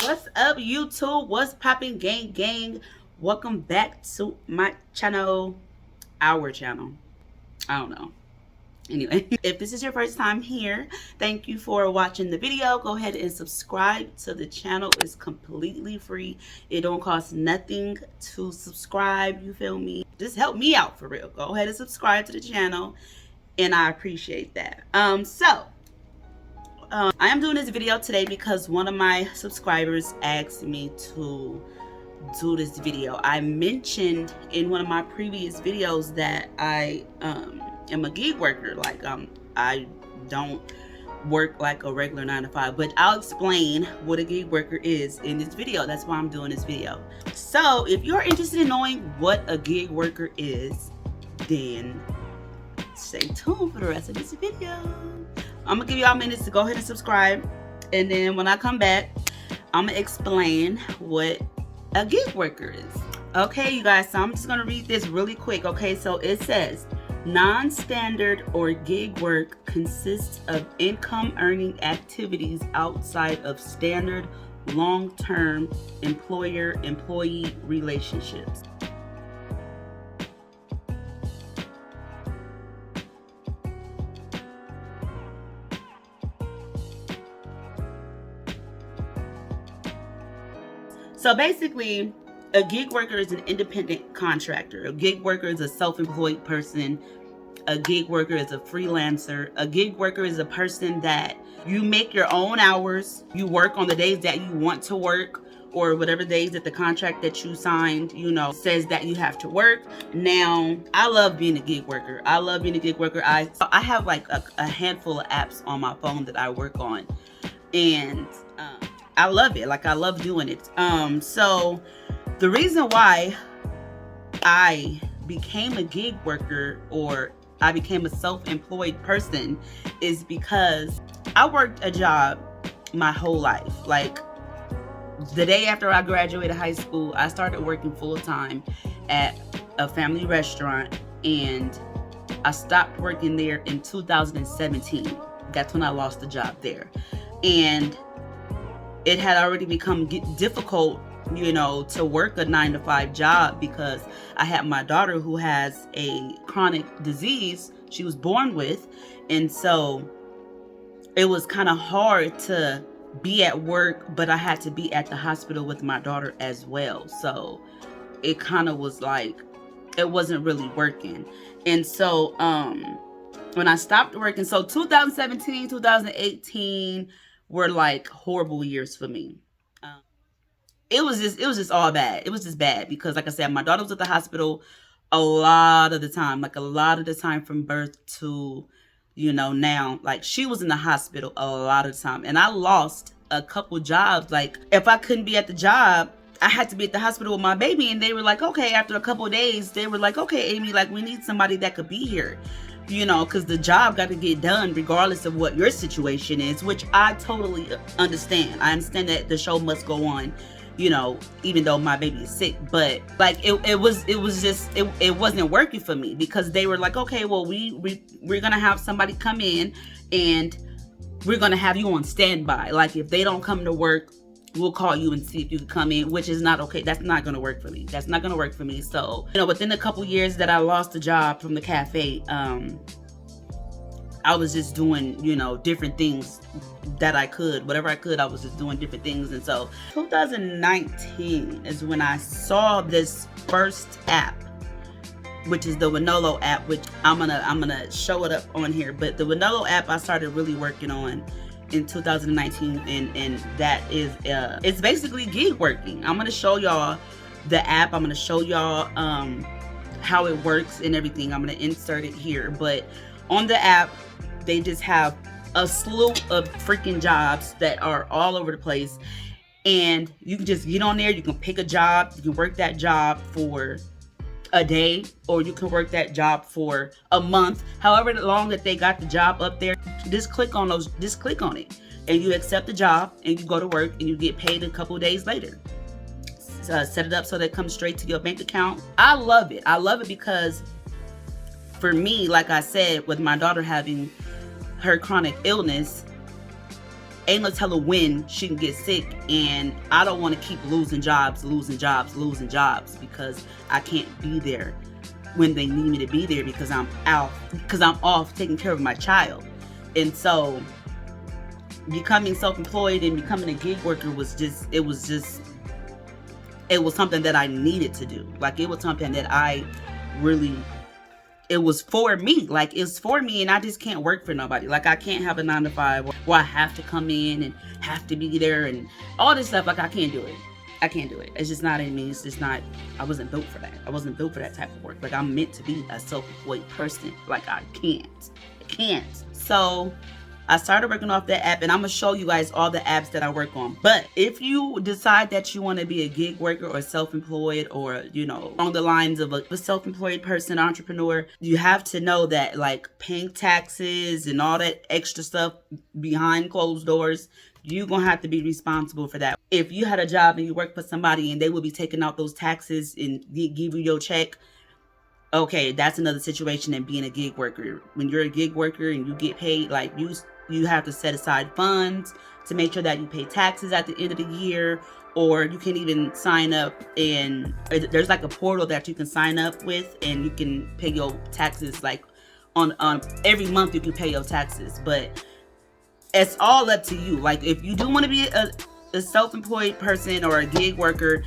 What's up, YouTube? What's popping, gang? Welcome back to my channel, our channel. I don't know. Anyway, if this is your first time here, thank you for watching the video. Go ahead and subscribe to the channel. It's completely free. It don't cost nothing to subscribe. You feel me? Just help me out for real. Go ahead and subscribe to the channel, and I appreciate that. I am doing this video today because one of my subscribers asked me to do this video. I mentioned in one of my previous videos that I am a gig worker. I don't work like a regular 9 to 5, but I'll explain what a gig worker is in this video. That's why I'm doing this video. So if you're interested in knowing what a gig worker is, then stay tuned for the rest of this video. I'm gonna give y'all minutes to go ahead and subscribe, and then when I come back, I'm gonna explain what a gig worker is. Okay, you guys, so I'm just gonna read this really quick. Okay, so it says non-standard or gig work consists of income earning activities outside of standard long-term employer-employee relationships. So basically, a gig worker is an independent contractor. A gig worker is a self-employed person. A gig worker is a freelancer. A gig worker is a person that you make your own hours. You work on the days that you want to work, or whatever days that the contract that you signed, says that you have to work. Now, I love being a gig worker. I have like a handful of apps on my phone that I work on, and I love it. Like, I love doing it. So the reason why I became a gig worker, or I became a self-employed person, is because I worked a job my whole life. Like, the day after I graduated high school, I started working full-time at a family restaurant, and I stopped working there in 2017. That's when I lost the job there. And it had already become difficult, to work a 9 to 5 job, because I had my daughter who has a chronic disease she was born with. And so it was kind of hard to be at work, but I had to be at the hospital with my daughter as well. So it kind of was like, it wasn't really working. And so when I stopped working, so 2017, 2018 were like horrible years for me. It was just all bad. It was just bad because, like I said, my daughter was at the hospital a lot of the time, from birth to, now. Like, she was in the hospital a lot of the time, and I lost a couple jobs. Like, if I couldn't be at the job, I had to be at the hospital with my baby, and they were like, okay, after a couple of days, they were like, okay, Amy, like, we need somebody that could be here. Because the job got to get done regardless of what your situation is, which I totally understand. I understand that the show must go on, even though my baby is sick. But like, it wasn't working for me, because they were like, okay, well, we're gonna have somebody come in, and we're gonna have you on standby. Like, if they don't come to work, we'll call you and see if you can come in, which is not okay. That's not going to work for me. So, within a couple years that I lost the job from the cafe, I was just doing, different things that I could. Whatever I could, I was just doing different things. And so 2019 is when I saw this first app, which is the Winolo app, which I'm gonna show it up on here. But the Winolo app I started really working on in 2019, and that is it's basically gig working. I'm gonna show y'all the app. I'm gonna show y'all how it works and everything. I'm gonna insert it here. But on the app, they just have a slew of freaking jobs that are all over the place, and you can just get on there. You can pick a job. You can work that job for a day, or you can work that job for a month. However long that they got the job up there, just click on it, and you accept the job, and you go to work, and you get paid a couple days later. Set it up so that it comes straight to your bank account. I love it because, for me, like I said, with my daughter having her chronic illness, ain't no telling when she can get sick, and I don't want to keep losing jobs because I can't be there when they need me to be there because I'm off taking care of my child. And so becoming self-employed and becoming a gig worker was something that I needed to do. Like, it was something that it was for me. Like, it's for me, and I just can't work for nobody. Like, I can't have a 9-to-5 where I have to come in and have to be there and all this stuff. Like, I can't do it. It's just not in me. It's just not, I wasn't built for that. I wasn't built for that type of work. Like, I'm meant to be a self-employed person. Like, I can't. So I started working off that app, and I'm gonna show you guys all the apps that I work on. But if you decide that you want to be a gig worker or self-employed, or, you know, along the lines of a self-employed person, entrepreneur, you have to know that, like, paying taxes and all that extra stuff behind closed doors, you're gonna have to be responsible for that. If you had a job and you work for somebody and they will be taking out those taxes and give you your check, okay, that's another situation than being a gig worker. When you're a gig worker and you get paid, like, you have to set aside funds to make sure that you pay taxes at the end of the year. Or you can even sign up, and there's like a portal that you can sign up with, and you can pay your taxes, like, on every month you can pay your taxes. But it's all up to you. Like, if you do want to be a self-employed person or a gig worker,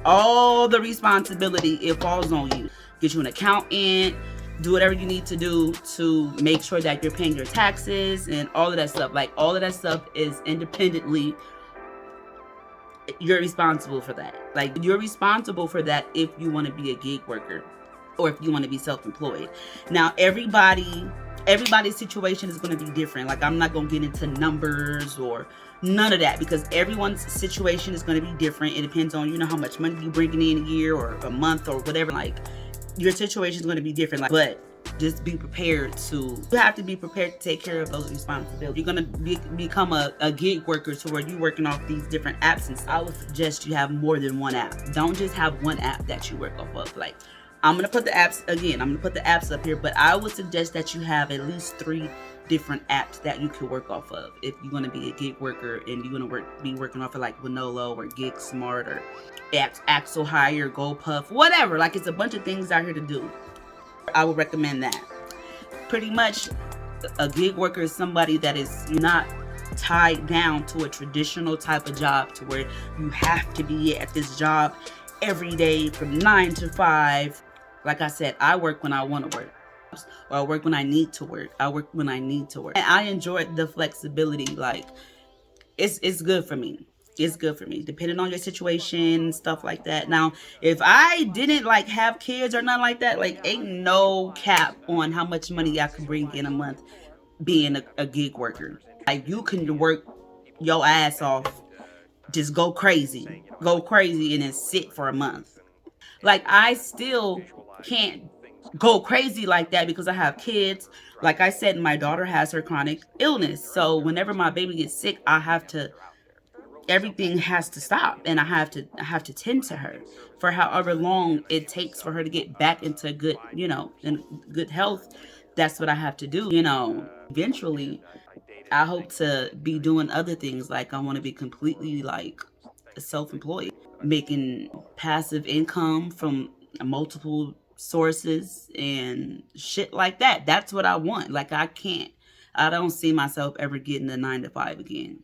all the responsibility, it falls on you. Get you an accountant, do whatever you need to do to make sure that you're paying your taxes and all of that stuff. Like, all of that stuff is independently, you're responsible for that. Like, you're responsible for that if you want to be a gig worker or if you want to be self-employed. Now, everybody's situation is going to be different. Like, I'm not going to get into numbers or none of that, because everyone's situation is going to be different. It depends on, you know, how much money you bringing in a year or a month or whatever. Like, your situation is going to be different. Like, but just be prepared you have to be prepared to take care of those responsibilities. You're going to become a gig worker to where you're working off these different apps. And I would suggest you have more than one app. Don't just have one app that you work off of. Like, I'm going to put the apps up here, but I would suggest that you have at least 3 different apps that you can work off of if you're going to be a gig worker and you're going to be working off of, like, Winolo or Geek Smart or Axel Hire, GoPuff, whatever. Like, it's a bunch of things out here to do. I would recommend that. Pretty much, a gig worker is somebody that is not tied down to a traditional type of job to where you have to be at this job every day from 9 to 5. Like I said, I work when I want to work, or I work when I need to work. And I enjoy the flexibility. Like, it's good for me. It's good for me, depending on your situation, stuff like that. Now, if I didn't, like, have kids or nothing like that, like, ain't no cap on how much money I could bring in a month being a gig worker. Like, you can work your ass off, just go crazy, and then sit for a month. Like, I still can't go crazy like that because I have kids. Like I said, my daughter has her chronic illness. So whenever my baby gets sick, everything has to stop, and I have to tend to her for however long it takes for her to get back into good, you know, in good health. That's what I have to do. You know, eventually I hope to be doing other things. Like, I want to be completely, like, self-employed, making passive income from multiple sources and shit like that. That's what I want. Like, I don't see myself ever getting a 9-to-5 again.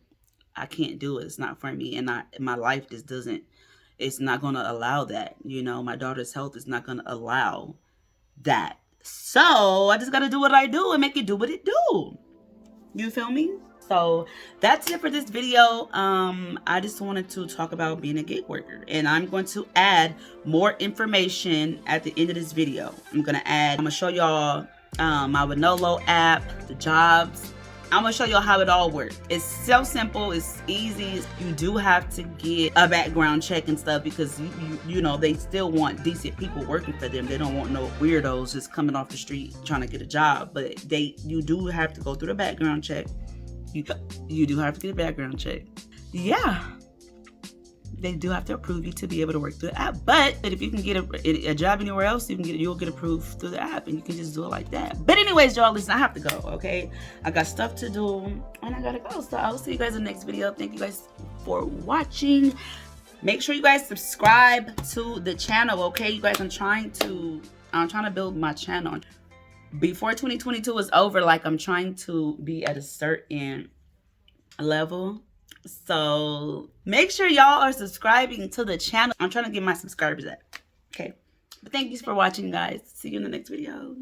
I can't do it. It's not for me. And my life just it's not going to allow that. You know, my daughter's health is not going to allow that. So I just got to do what I do and make it do what it do. You feel me? So that's it for this video. I just wanted to talk about being a gig worker, and I'm going to add more information at the end of this video. I'm going to show y'all my Winolo app, the jobs. I'm going to show y'all how it all works. It's so simple. It's easy. You do have to get a background check and stuff because, you know, they still want decent people working for them. They don't want no weirdos just coming off the street trying to get a job. But you do have to go through the background check. You do have to get a background check. Yeah. They do have to approve you to be able to work through the app. But if you can get a job anywhere else, you'll get approved through the app, and you can just do it like that. But anyways, y'all, listen, I have to go. Okay, I got stuff to do, and I gotta go. So I'll see you guys in the next video. Thank you guys for watching. Make sure you guys subscribe to the channel. Okay, you guys, I'm trying to build my channel. Before 2022 is over, like, I'm trying to be at a certain level. So make sure y'all are subscribing to the channel. I'm trying to get my subscribers up. Okay. But thank you for watching, guys. See you in the next video.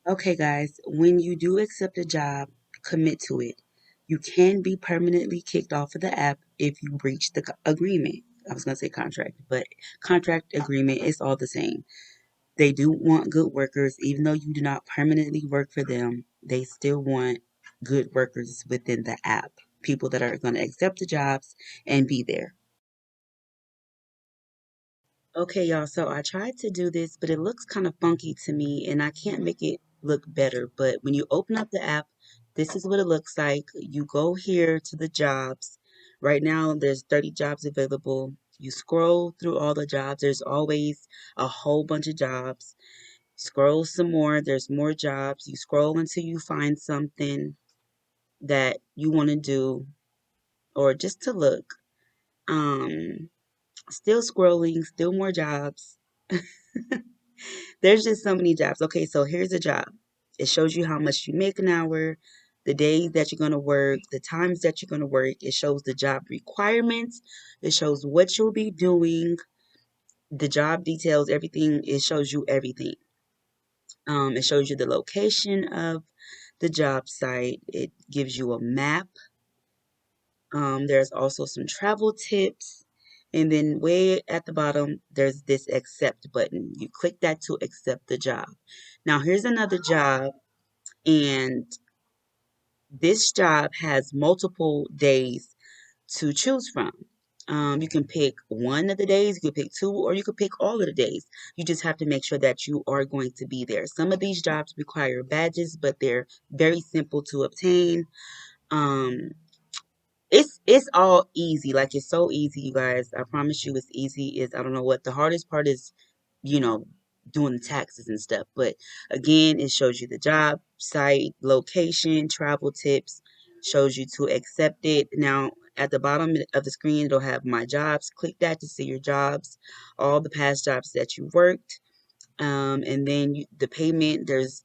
Okay, guys, when you do accept a job, commit to it. You can be permanently kicked off of the app if you breach the agreement. I was going to say contract, but contract agreement is all the same. They do want good workers, even though you do not permanently work for them. They still want good workers within the app, people that are going to accept the jobs and be there. Okay, y'all, so I tried to do this, but it looks kind of funky to me, and I can't make it look better. But when you open up the app, this is what it looks like. You go here to the jobs. Right now, there's 30 jobs available. You scroll through all the jobs. There's always a whole bunch of jobs. Scroll some more, there's more jobs. You scroll until you find something that you want to do or just to look. Still scrolling, still more jobs. There's just so many jobs. Okay, so here's a job. It shows you how much you make an hour, the days that you're going to work, the times that you're going to work. It shows the job requirements. It shows what you'll be doing, the job details, everything. It shows you everything. It shows you the location of the job site. It gives you a map. There's also some travel tips. And then way at the bottom, there's this accept button. You click that to accept the job. Now, here's another job, and this job has multiple days to choose from. You can pick one of the days, you can pick two, or you can pick all of the days. You just have to make sure that you are going to be there. Some of these jobs require badges, but they're very simple to obtain. Um, it's all easy. Like, it's so easy, you guys. I promise you, it's easy. Is I don't know what the hardest part is, you know, doing the taxes and stuff. But again, it shows you the job site, location, travel tips, shows you to accept it. Now, at the bottom of the screen, it'll have my jobs. Click that to see your jobs, all the past jobs that you worked. And then the payment, there's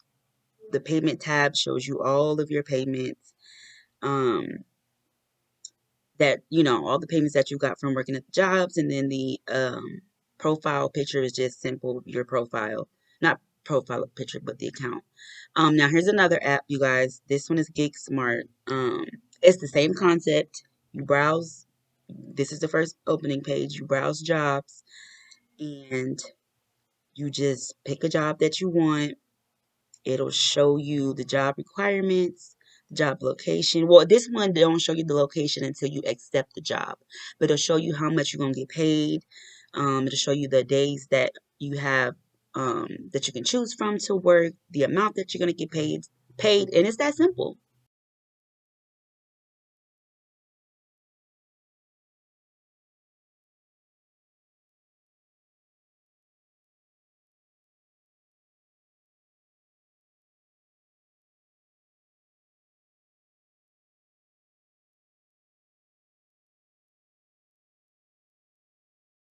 the payment tab shows you all of your payments. Um, that all the payments that you got from working at the jobs, and then the profile picture is just simple, your profile, not profile picture, but the account. Now here's another app, you guys. This one is Geek Smart. It's the same concept. You browse. This is the first opening page. You browse jobs, and you just pick a job that you want. It'll show you the job requirements, job location. Well, this one, they don't show you the location until you accept the job, but it'll show you how much you're going to get paid. It'll show you the days that you have, that you can choose from to work, the amount that you're going to get paid, and it's that simple.